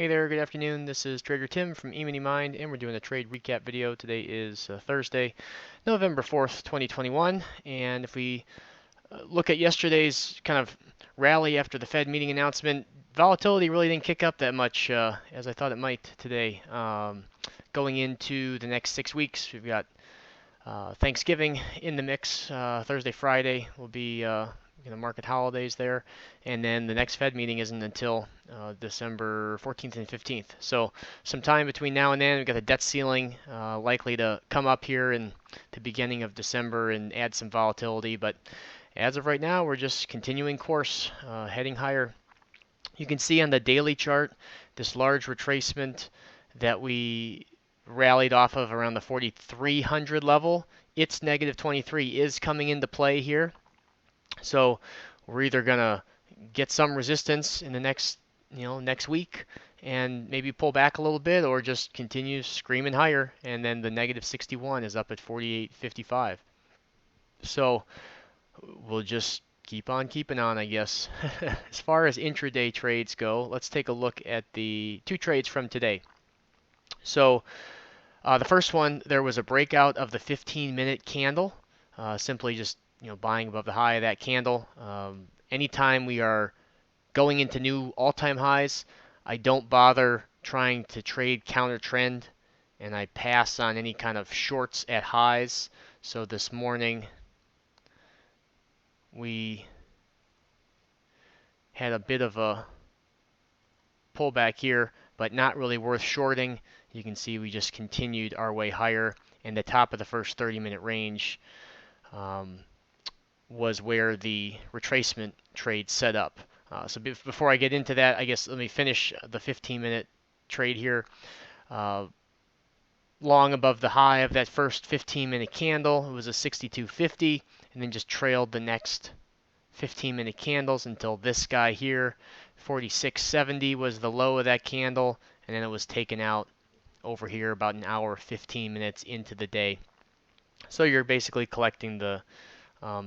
Hey there, good afternoon. This is Trader Tim from EminiMind, and we're doing a trade recap video. Today is Thursday, November 4th, 2021. And if we look at yesterday's kind of rally after the Fed meeting announcement, volatility really didn't kick up that much as I thought it might today. Going into the next 6 weeks, we've got Thanksgiving in the mix. Thursday, Friday will be market holidays there, and then the next Fed meeting isn't until December 14th and 15th. So sometime between now and then, we've got the debt ceiling likely to come up here in the beginning of December and add some volatility. But as of right now, we're just continuing course, heading higher. You can see on the daily chart this large retracement that we rallied off of around the 4,300 level. It's negative 23 is coming into play here. So we're either gonna get some resistance in the next week and maybe pull back a little bit, or just continue screaming higher, and then the negative 61 is up at 48.55. So we'll just keep on keeping on, I guess. As far as intraday trades go, let's take a look at the two trades from today. So the first one, there was a breakout of the 15-minute candle, simply just buying above the high of that candle. Anytime we are going into new all-time highs, I don't bother trying to trade counter trend, and I pass on any kind of shorts at highs. So this morning we had a bit of a pullback here, but not really worth shorting. You can see we just continued our way higher, and the top of the first 30-minute range was where the retracement trade set up. So before I get into that, I guess let me finish the 15-minute trade here. Long above the high of that first 15-minute candle, it was a 62.50, and then just trailed the next 15-minute candles until this guy here, 46.70 was the low of that candle, and then it was taken out over here about an hour 15 minutes into the day. So you're basically collecting the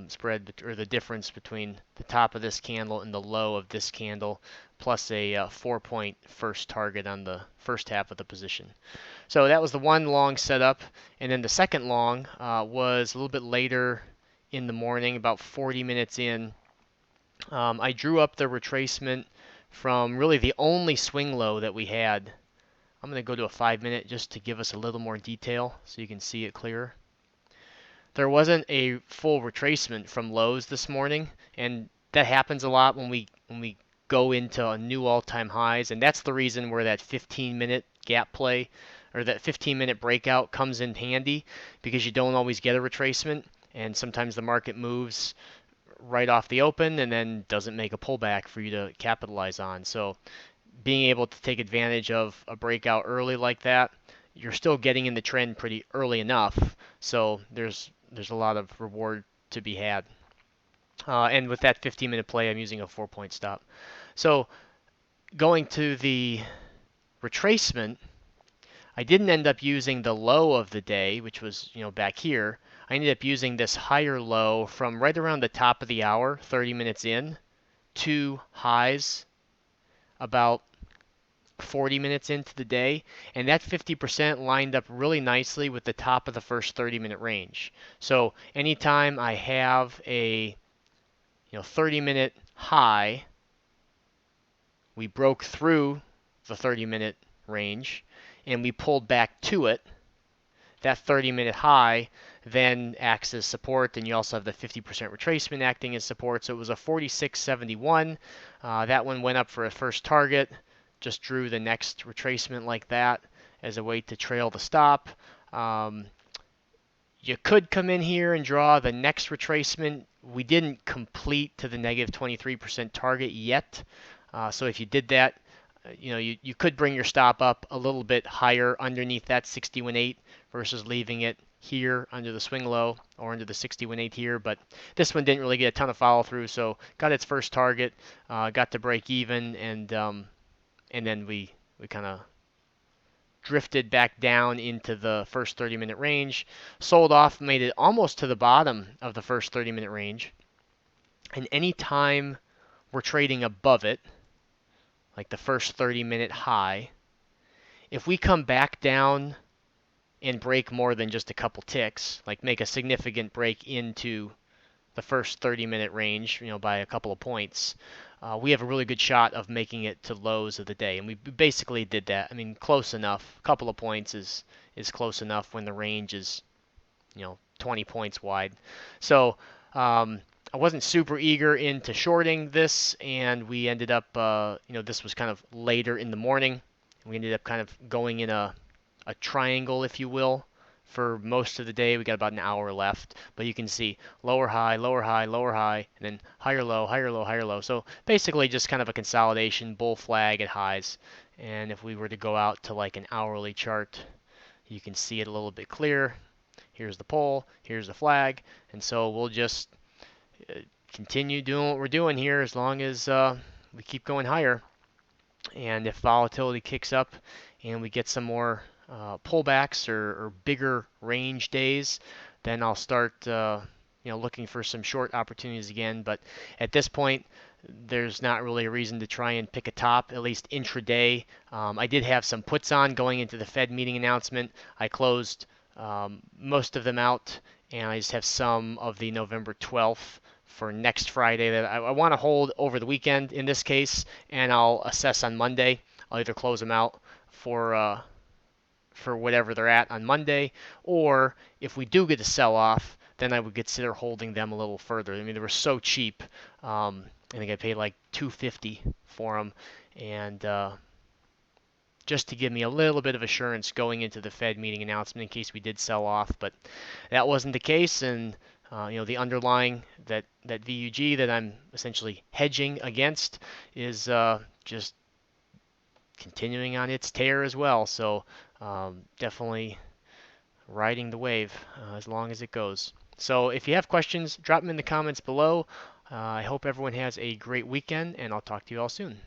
spread or the difference between the top of this candle and the low of this candle, plus a 4-point first target on the first half of the position. So that was the one long setup, and then the second long was a little bit later in the morning, about 40 minutes in. I drew up the retracement from really the only swing low that we had. I'm going to go to a 5-minute just to give us a little more detail so you can see it clearer. There wasn't a full retracement from lows this morning, and that happens a lot when we go into new all-time highs, and that's the reason where that 15-minute gap play or that 15-minute breakout comes in handy, because you don't always get a retracement, and sometimes the market moves right off the open and then doesn't make a pullback for you to capitalize on. So being able to take advantage of a breakout early like that, you're still getting in the trend pretty early enough, so there's a lot of reward to be had. And with that 15-minute play, I'm using a 4-point stop. So going to the retracement, I didn't end up using the low of the day, which was back here. I ended up using this higher low from right around the top of the hour, 30 minutes in, to highs about 40 minutes into the day, and that 50% lined up really nicely with the top of the first 30-minute range. So anytime I have a 30-minute high, we broke through the 30-minute range and we pulled back to it. That 30-minute high then acts as support, and you also have the 50% retracement acting as support. So it was a 46.71. That one went up for a first target. Just drew the next retracement like that as a way to trail the stop. You could come in here and draw the next retracement. We didn't complete to the negative 23% target yet. So if you did that, you could bring your stop up a little bit higher underneath that 61.8 versus leaving it here under the swing low or under the 61.8 here. But this one didn't really get a ton of follow through, so got its first target, got to break even, and then we kind of drifted back down into the first 30-minute range, sold off, made it almost to the bottom of the first 30-minute range. And any time we're trading above it, like the first 30-minute high. If we come back down and break more than just a couple ticks, like make a significant break into the first 30-minute range, by a couple of points, we have a really good shot of making it to lows of the day. And we basically did that. I mean, close enough. A couple of points is close enough when the range is 20 points wide. So I wasn't super eager into shorting this, and we ended up, this was kind of later in the morning. We ended up kind of going in a triangle, if you will, for most of the day. We got about an hour left, but you can see lower high, lower high, lower high, and then higher low, higher low, higher low. So basically just kind of a consolidation, bull flag at highs. And if we were to go out to like an hourly chart, you can see it a little bit clearer. Here's the pole, here's the flag, and so we'll just continue doing what we're doing here as long as we keep going higher. And if volatility kicks up and we get some more pullbacks or bigger range days, then I'll start looking for some short opportunities again. But at this point, there's not really a reason to try and pick a top, at least intraday. I did have some puts on going into the Fed meeting announcement. I closed most of them out, and I just have some of the November 12th for next Friday that I want to hold over the weekend in this case, and I'll assess on Monday. I'll either close them out for whatever they're at on Monday, or if we do get a sell-off, then I would consider holding them a little further. I mean, they were so cheap. I think I paid like $250 for them, and just to give me a little bit of assurance going into the Fed meeting announcement in case we did sell off. But that wasn't the case, and the underlying that VUG that I'm essentially hedging against is just continuing on its tear as well. So definitely riding the wave as long as it goes. So if you have questions, drop them in the comments below. I hope everyone has a great weekend, and I'll talk to you all soon.